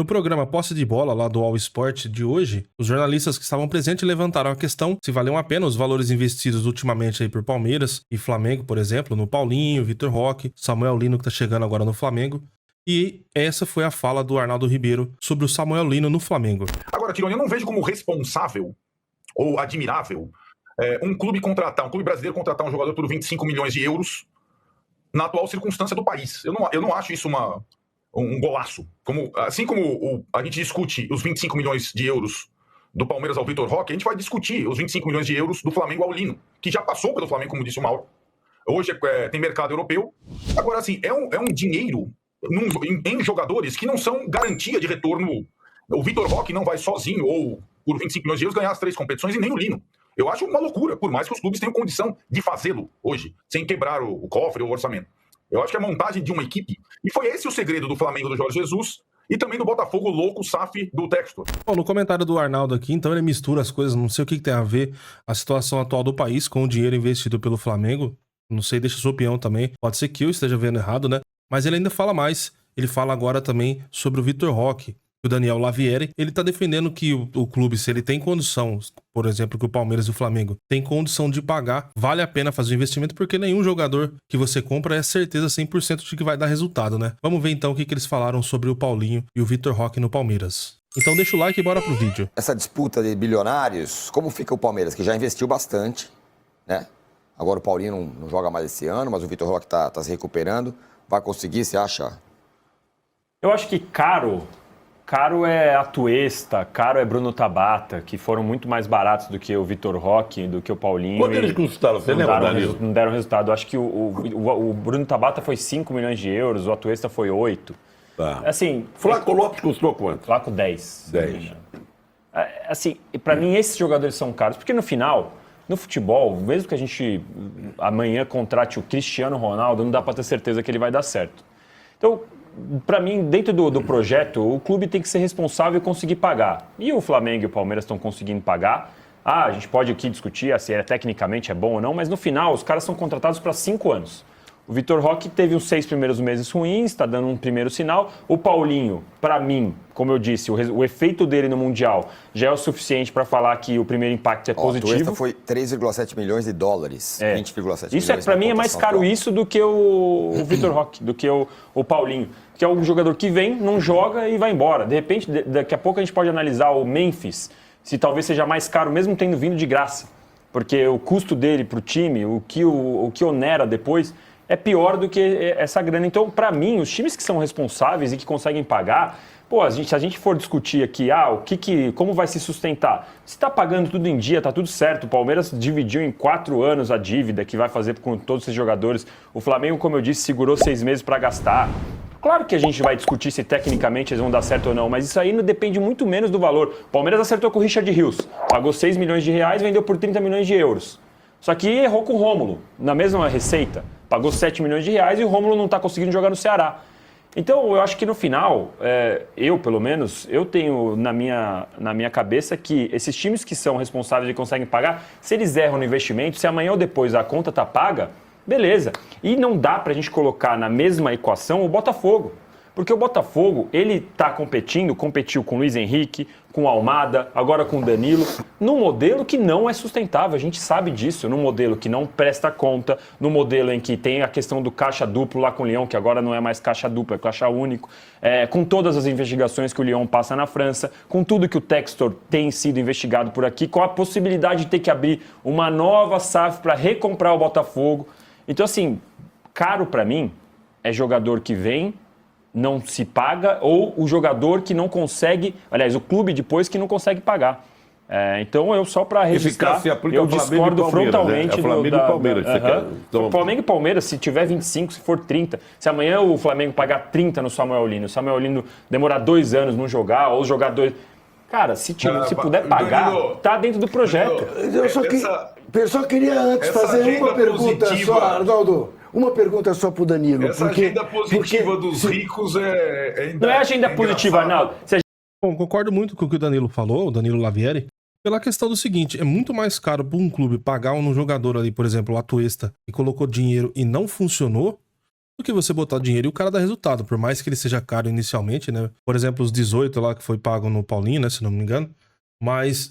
No programa Posse de Bola, lá do All Sport de hoje, os jornalistas que estavam presentes levantaram a questão se valiam a pena os valores investidos ultimamente aí por Palmeiras e Flamengo, por exemplo, no Paulinho, Vitor Roque, Samuel Lino que tá chegando agora no Flamengo. E essa foi a fala do Arnaldo Ribeiro sobre o Samuel Lino no Flamengo. Agora, Tironi, eu não vejo como responsável ou admirável um clube brasileiro contratar um jogador por 25 milhões de euros na atual circunstância do país. Eu não acho isso um golaço. Assim como a gente discute os 25 milhões de euros do Palmeiras ao Vitor Roque, a gente vai discutir os 25 milhões de euros do Flamengo ao Lino, que já passou pelo Flamengo, como disse o Mauro. Hoje tem mercado europeu. Agora, assim, é um dinheiro em jogadores que não são garantia de retorno. O Vitor Roque não vai sozinho, ou por 25 milhões de euros, ganhar as 3 competições, e nem o Lino. Eu acho uma loucura, por mais que os clubes tenham condição de fazê-lo hoje, sem quebrar o cofre ou o orçamento. Eu acho que é a montagem de uma equipe, e foi esse o segredo do Flamengo do Jorge Jesus, e também do Botafogo louco, SAF do Textor. Bom, no comentário do Arnaldo aqui, então ele mistura as coisas, não sei o que tem a ver a situação atual do país com o dinheiro investido pelo Flamengo. Não sei, deixa sua opinião também. Pode ser que eu esteja vendo errado, né? Mas ele ainda fala mais. Ele fala agora também sobre o Vitor Roque. O Daniel Lavieri, ele tá defendendo que o clube, se ele tem condição, por exemplo, que o Palmeiras e o Flamengo tem condição de pagar, vale a pena fazer o investimento, porque nenhum jogador que você compra é certeza 100% de que vai dar resultado, né? Vamos ver então o que eles falaram sobre o Paulinho e o Vitor Roque no Palmeiras. Então deixa o like e bora pro vídeo. Essa disputa de bilionários, como fica o Palmeiras, que já investiu bastante, né? Agora o Paulinho não joga mais esse ano, mas o Vitor Roque tá se recuperando. Vai conseguir, você acha? Eu acho que caro é Atuesta, caro é Bruno Tabata, que foram muito mais baratos do que o Vitor Roque, do que o Paulinho. Quanto eles custaram? Você lembra, Danilo? Não deram resultado. Eu acho que o Bruno Tabata foi 5 milhões de euros, o Atuesta foi 8. Tá. Assim, Flaco Lopes custou quanto? Flaco 10. 10. Assim, pra mim esses jogadores são caros, porque no final, no futebol, mesmo que a gente amanhã contrate o Cristiano Ronaldo, não dá pra ter certeza que ele vai dar certo. Então, para mim, dentro do projeto, o clube tem que ser responsável e conseguir pagar. E o Flamengo e o Palmeiras estão conseguindo pagar. A gente pode aqui discutir se tecnicamente é bom ou não, mas no final os caras são contratados para 5 anos. O Vitor Roque teve os 6 primeiros meses ruins, está dando um primeiro sinal. O Paulinho, para mim, como eu disse, o efeito dele no Mundial já é o suficiente para falar que o primeiro impacto é positivo. O foi 3,7 milhões de dólares, 20,7 milhões. Isso para mim é mais caro isso do que o Vitor Roque, do que o Paulinho, que é um jogador que vem, não joga e vai embora. De repente, daqui a pouco a gente pode analisar o Memphis, se talvez seja mais caro, mesmo tendo vindo de graça. Porque o custo dele para o time, o que onera depois, é pior do que essa grana. Então, para mim, os times que são responsáveis e que conseguem pagar, se a gente for discutir aqui, como vai se sustentar? Se está pagando tudo em dia, está tudo certo. O Palmeiras dividiu em 4 anos a dívida que vai fazer com todos esses jogadores. O Flamengo, como eu disse, segurou 6 meses para gastar. Claro que a gente vai discutir se tecnicamente eles vão dar certo ou não, mas isso aí não depende muito menos do valor. O Palmeiras acertou com o Richard Rios, pagou 6 milhões de reais, vendeu por 30 milhões de euros. Só que errou com o Rômulo, na mesma receita. Pagou 7 milhões de reais e o Rômulo não está conseguindo jogar no Ceará. Então, eu acho que no final, pelo menos, eu tenho na minha cabeça que esses times que são responsáveis e conseguem pagar, se eles erram no investimento, se amanhã ou depois a conta está paga, beleza. E não dá para a gente colocar na mesma equação o Botafogo. Porque o Botafogo, ele competiu com o Luiz Henrique, com o Almada, agora com o Danilo, num modelo que não é sustentável, a gente sabe disso, num modelo que não presta conta, num modelo em que tem a questão do caixa duplo lá com o Lyon, que agora não é mais caixa duplo, é caixa único, com todas as investigações que o Lyon passa na França, com tudo que o Textor tem sido investigado por aqui, com a possibilidade de ter que abrir uma nova SAF para recomprar o Botafogo. Então, assim, caro para mim é jogador que vem, não se paga, ou o jogador que não consegue, aliás, o clube depois que não consegue pagar. Então, eu só para registrar, eu discordo frontalmente do Flamengo e Palmeiras. Então, Flamengo e Palmeiras, se tiver 25, se for 30, se amanhã o Flamengo pagar 30 no Samuel Lino, o Samuel Lino demorar 2 anos não jogar, ou jogar 2... Cara, se puder pagar, tá dentro do projeto. Eu só queria antes fazer uma pergunta só, Arnaldo. Uma pergunta só pro Danilo. Essa agenda positiva dos ricos não é agenda positiva, Arnaldo. Bom, concordo muito com o que o Danilo falou, o Danilo Lavieri, pela questão do seguinte, é muito mais caro para um clube pagar um jogador ali, por exemplo, o Atuesta, que colocou dinheiro e não funcionou, do que você botar dinheiro e o cara dar resultado, por mais que ele seja caro inicialmente, né? Por exemplo, os 18 lá que foi pago no Paulinho, né? Se não me engano. Mas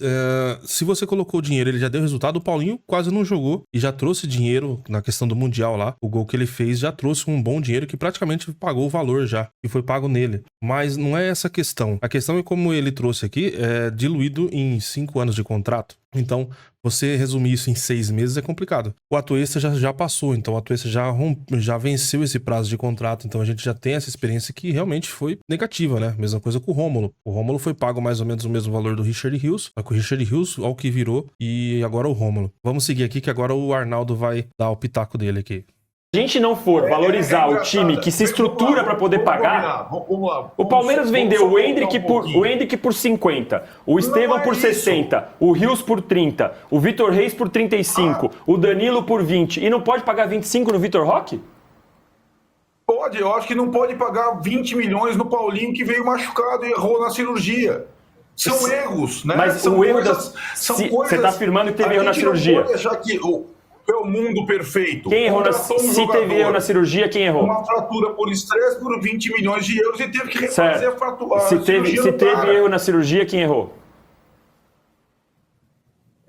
se você colocou o dinheiro, ele já deu resultado. O Paulinho quase não jogou e já trouxe dinheiro na questão do Mundial lá. O gol que ele fez já trouxe um bom dinheiro que praticamente pagou o valor já, que foi pago nele. Mas não é essa a questão. A questão é como ele trouxe aqui, é diluído em 5 anos de contrato. Então, você resumir isso em 6 meses é complicado. O Atuesta já passou, então o Atuesta já venceu esse prazo de contrato, então a gente já tem essa experiência que realmente foi negativa, né? Mesma coisa com o Rômulo. O Rômulo foi pago mais ou menos o mesmo valor do Richard Rios, só que o Richard Rios, ao que virou, e agora o Rômulo. Vamos seguir aqui que agora o Arnaldo vai dar o pitaco dele aqui. Se a gente não for valorizar o time que se estrutura para poder pagar, o Palmeiras vendeu o Endrick por 50, o Estevão por 60, o Rios por 30, o Vitor Reis por 35, o Danilo por 20 e não pode pagar 25 no Vitor Roque? Pode, eu acho que não pode pagar 20 milhões no Paulinho que veio machucado e errou na cirurgia. São erros, né? Mas são o erro coisas, você está afirmando que teve erro na cirurgia. Não pode achar que é o mundo perfeito. Quem errou se teve erro na cirurgia, quem errou? Uma fratura por estresse por 20 milhões de euros e teve que refazer a fratura. Se teve erro na cirurgia, quem errou?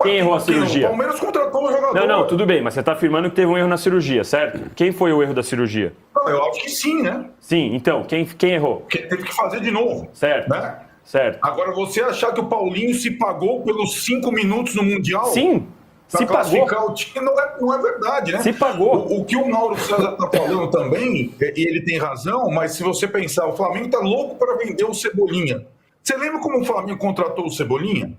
Quem errou a cirurgia? O Palmeiras contratou o jogador. Não, tudo bem, mas você está afirmando que teve um erro na cirurgia, certo? Quem foi o erro da cirurgia? Não, eu acho que sim, né? Sim, então, quem errou? Teve que fazer de novo. Certo. Né? Certo. Agora, você achar que o Paulinho se pagou pelos 5 minutos no Mundial? Sim. Se pagou. O time não é verdade, né? Se pagou. O que o Mauro César está falando também, e ele tem razão, mas se você pensar, o Flamengo está louco para vender o Cebolinha. Você lembra como o Flamengo contratou o Cebolinha?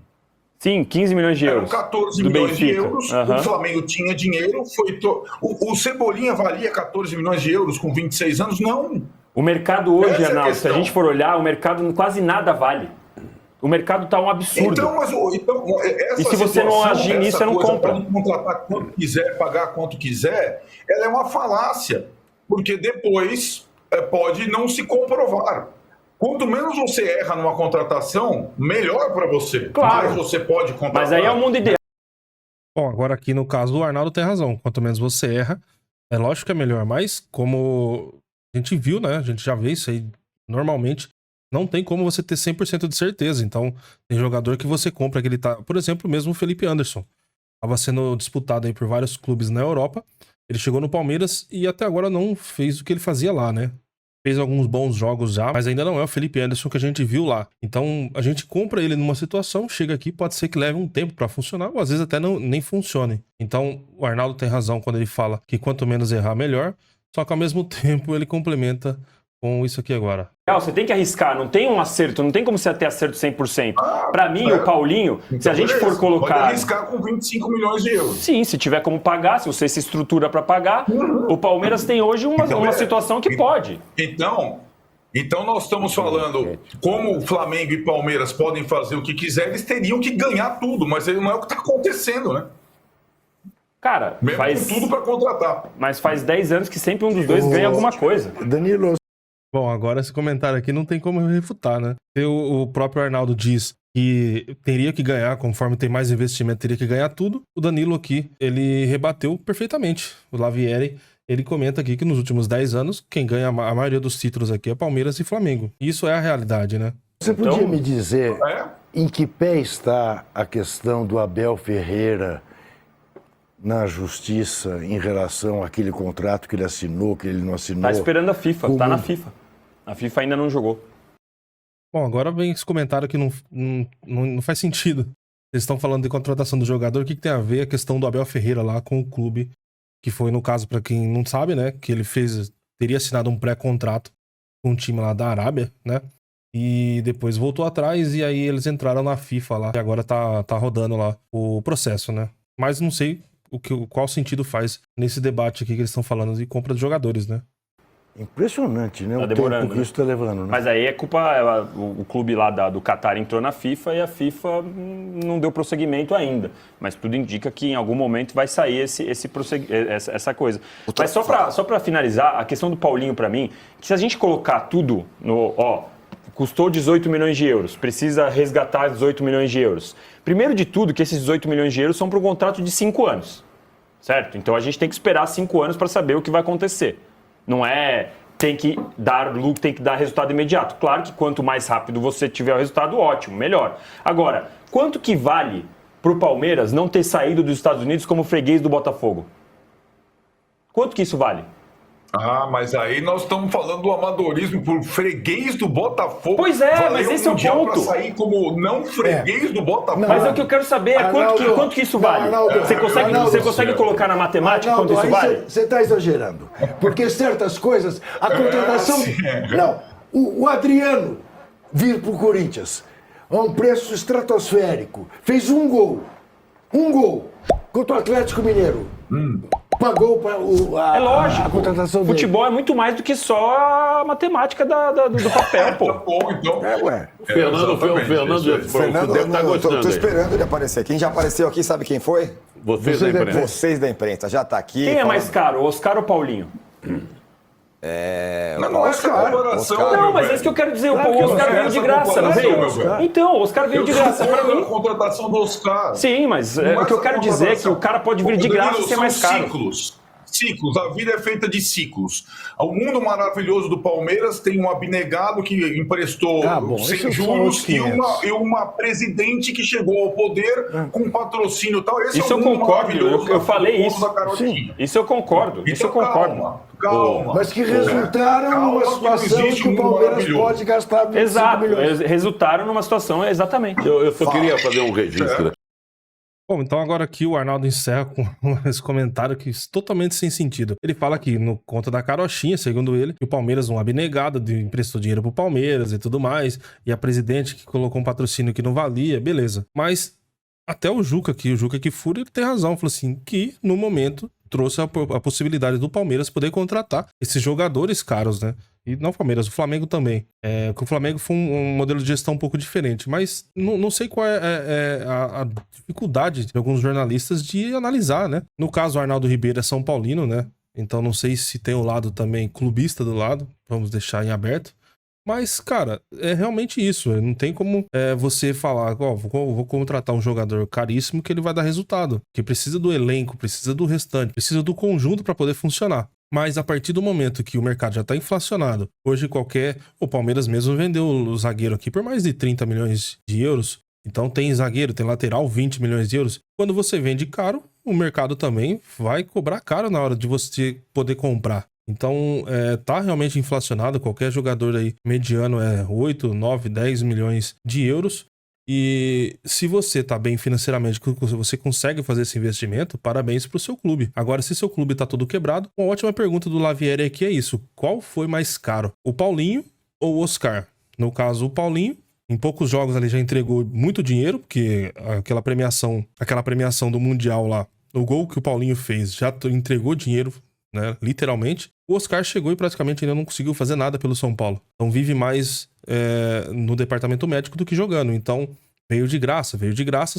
Sim, 15 milhões de euros. Eram 14 do milhões Benfica. de euros, o Flamengo tinha dinheiro, o Cebolinha valia 14 milhões de euros com 26 anos? Não. O mercado hoje, Arnaldo, se a questão. gente for olhar, o mercado quase nada vale. O mercado está um absurdo. E se você não agir nisso, você não compra. Pode contratar quanto quiser, pagar quanto quiser, ela é uma falácia, porque depois pode não se comprovar. Quanto menos você erra numa contratação, melhor para você. Claro. Mais você pode contratar. Mas aí é o mundo ideal. Bom, agora aqui no caso do Arnaldo tem razão. Quanto menos você erra, é lógico que é melhor, mas como a gente viu, né? A gente já vê isso aí normalmente. Não tem como você ter 100% de certeza. Então, tem jogador que você compra que ele tá... Por exemplo, mesmo o Felipe Anderson. Estava sendo disputado aí por vários clubes na Europa. Ele chegou no Palmeiras e até agora não fez o que ele fazia lá, né? Fez alguns bons jogos já, mas ainda não é o Felipe Anderson que a gente viu lá. Então, a gente compra ele numa situação, chega aqui, pode ser que leve um tempo pra funcionar, ou às vezes até nem funcione. Então, o Arnaldo tem razão quando ele fala que quanto menos errar, melhor. Só que ao mesmo tempo ele complementa com isso aqui agora. Você tem que arriscar, não tem um acerto, não tem como você ter acerto 100%. Pra mim, o Paulinho, se a gente for colocar... Pode arriscar com 25 milhões de euros. Sim, se tiver como pagar, se você se estrutura pra pagar, o Palmeiras tem hoje uma situação que pode. Então nós estamos falando como o Flamengo e Palmeiras podem fazer o que quiser, eles teriam que ganhar tudo, mas não é o que está acontecendo, né? Cara, mesmo com tudo para contratar. Mas faz 10 anos que sempre um dos dois ganha alguma coisa. Danilo. Bom, agora esse comentário aqui não tem como refutar, né? O próprio Arnaldo diz que teria que ganhar, conforme tem mais investimento, teria que ganhar tudo. O Danilo aqui, ele rebateu perfeitamente. O Lavieri, ele comenta aqui que nos últimos 10 anos, quem ganha a maioria dos títulos aqui é Palmeiras e Flamengo. Isso é a realidade, né? Você podia me dizer em que pé está a questão do Abel Ferreira na justiça em relação àquele contrato que ele assinou, que ele não assinou? Tá esperando a FIFA, tá na FIFA. A FIFA ainda não jogou. Bom, agora vem esse comentário que não faz sentido. Eles estão falando de contratação do jogador. O que tem a ver a questão do Abel Ferreira lá com o clube? Que foi, no caso, para quem não sabe, né? Que ele teria assinado um pré-contrato com um time lá da Arábia, né? E depois voltou atrás e aí eles entraram na FIFA lá. E agora tá rodando lá o processo, né? Mas não sei qual sentido faz nesse debate aqui que eles estão falando de compra de jogadores, né? Impressionante, né? Tá o demorando, tempo que isso tá levando, né? Mas aí é culpa... O clube lá do Qatar entrou na FIFA e a FIFA não deu prosseguimento ainda. Mas tudo indica que em algum momento vai sair essa coisa. Mas só pra finalizar, a questão do Paulinho pra mim, que se a gente colocar tudo no... custou 18 milhões de euros, precisa resgatar 18 milhões de euros. Primeiro de tudo, que esses 18 milhões de euros são para um contrato de 5 anos, certo? Então a gente tem que esperar 5 anos para saber o que vai acontecer. Não é tem que dar lucro, tem que dar resultado imediato. Claro que quanto mais rápido você tiver o resultado, ótimo, melhor. Agora, quanto que vale pro Palmeiras não ter saído dos Estados Unidos como freguês do Botafogo? Quanto que isso vale? Ah, mas aí nós estamos falando do amadorismo por freguês do Botafogo. Pois é, mas esse é o ponto. Para sair como não freguês do Botafogo. Mas é o que eu quero saber, quanto que isso vale? Você consegue colocar na matemática quanto isso vale? Você está exagerando. Porque certas coisas, a contratação... Não, o Adriano vir para o Corinthians a um preço estratosférico, fez um gol contra o Atlético Mineiro. Pagou para é lógico. A contratação dele. Futebol é muito mais do que só a matemática do papel, pô. Bom, então. O Fernando deve estar gostando. Tô esperando ele aparecer. Quem já apareceu aqui, sabe quem foi? Vocês da imprensa. Vocês da imprensa. Já tá aqui. Quem é mais caro, Oscar ou Paulinho? Não é comparação. Não, mas é isso que eu quero dizer. O Oscar veio de graça, não veio? Então, o Oscar veio de graça pra mim. A contratação do Oscar. Sim, mas o que eu quero dizer é que o cara pode vir de graça e ser mais caro. Ciclos, a vida é feita de ciclos. O mundo maravilhoso do Palmeiras tem um abnegado que emprestou sem juros e uma presidente que chegou ao poder com patrocínio e tal. Isso eu concordo, eu falei isso. Isso eu concordo, isso eu concordo. Calma. Mas que resultaram numa situação que o Palmeiras pode gastar 25 Exato, milhões. Resultaram numa situação, exatamente. Eu só queria fazer um registro. Bom, então agora aqui o Arnaldo encerra com esse comentário que é totalmente sem sentido. Ele fala que no conta da carochinha, segundo ele, que o Palmeiras, um abnegado, emprestou dinheiro pro Palmeiras e tudo mais, e a presidente que colocou um patrocínio que não valia, beleza. Mas até o Juca Kfouri, ele tem razão, falou assim, que no momento trouxe a possibilidade do Palmeiras poder contratar esses jogadores caros, né? E não o Palmeiras, o Flamengo também. O Flamengo foi um modelo de gestão um pouco diferente, mas não sei qual é a dificuldade de alguns jornalistas de analisar, né? No caso, o Arnaldo Ribeiro é São Paulino, né? Então não sei se tem o lado também clubista do lado, vamos deixar em aberto. Mas, cara, é realmente isso. Não tem como você falar, vou contratar um jogador caríssimo que ele vai dar resultado. Que precisa do elenco, precisa do restante, precisa do conjunto para poder funcionar. Mas a partir do momento que o mercado já tá inflacionado, hoje o Palmeiras mesmo vendeu o zagueiro aqui por mais de 30 milhões de euros. Então tem zagueiro, tem lateral, 20 milhões de euros. Quando você vende caro, o mercado também vai cobrar caro na hora de você poder comprar. Então, tá realmente inflacionado. Qualquer jogador aí mediano é 8, 9, 10 milhões de euros. E se você tá bem financeiramente, você consegue fazer esse investimento, parabéns pro seu clube. Agora, se seu clube tá todo quebrado, uma ótima pergunta do Lavieri aqui é isso. Qual foi mais caro? O Paulinho ou o Oscar? No caso, o Paulinho, em poucos jogos ali já entregou muito dinheiro, porque aquela premiação do Mundial lá, o gol que o Paulinho fez já entregou dinheiro, né, literalmente. O Oscar chegou e praticamente ainda não conseguiu fazer nada pelo São Paulo. Então vive mais no departamento médico do que jogando. Então veio de graça,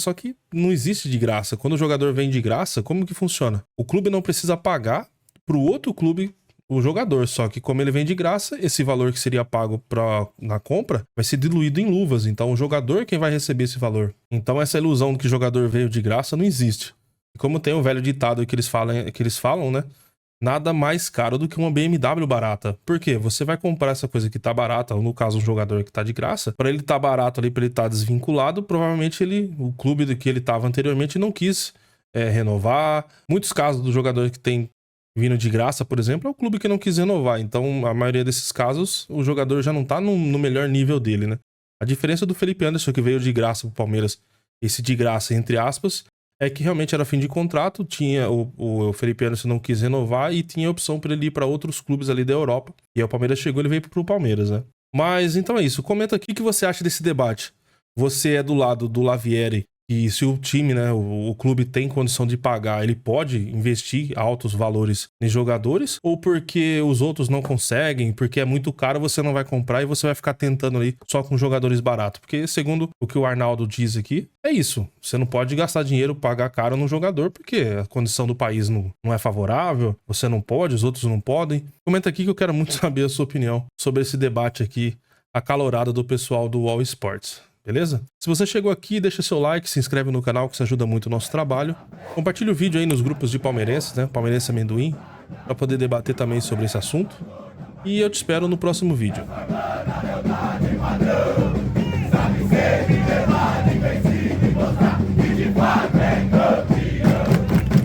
só que não existe de graça. Quando o jogador vem de graça, como que funciona? O clube não precisa pagar pro outro clube o jogador, só que como ele vem de graça, esse valor que seria pago na compra vai ser diluído em luvas. Então o jogador é quem vai receber esse valor. Então essa ilusão de que o jogador veio de graça não existe. E como tem o velho ditado que eles falam, né? Nada mais caro do que uma BMW barata. Por quê? Você vai comprar essa coisa que tá barata, ou no caso um jogador que tá de graça, para ele tá barato ali, para ele tá desvinculado, provavelmente o clube do que ele tava anteriormente não quis renovar. Muitos casos do jogador que tem vindo de graça, por exemplo, é o clube que não quis renovar. Então, a maioria desses casos, o jogador já não tá no melhor nível dele, né? A diferença do Felipe Anderson, que veio de graça pro Palmeiras, esse de graça, entre aspas, é que realmente era fim de contrato, tinha o Felipe Anderson não quis renovar e tinha a opção para ele ir para outros clubes ali da Europa. E aí o Palmeiras chegou, ele veio pro Palmeiras, né? Mas então é isso, comenta aqui o que você acha desse debate. Você é do lado do Lavieri, e se o time, né, o clube tem condição de pagar, ele pode investir altos valores em jogadores? Ou porque os outros não conseguem, porque é muito caro, você não vai comprar e você vai ficar tentando ali só com jogadores baratos? Porque segundo o que o Arnaldo diz aqui, é isso. Você não pode gastar dinheiro, pagar caro num jogador, porque a condição do país não é favorável, você não pode, os outros não podem. Comenta aqui que eu quero muito saber a sua opinião sobre esse debate aqui acalorado do pessoal do All Sports. Beleza? Se você chegou aqui, deixa seu like, se inscreve no canal que isso ajuda muito o nosso trabalho. Compartilha o vídeo aí nos grupos de palmeirenses, né? Palmeirense Amendoim. para poder debater também sobre esse assunto. E eu te espero no próximo vídeo.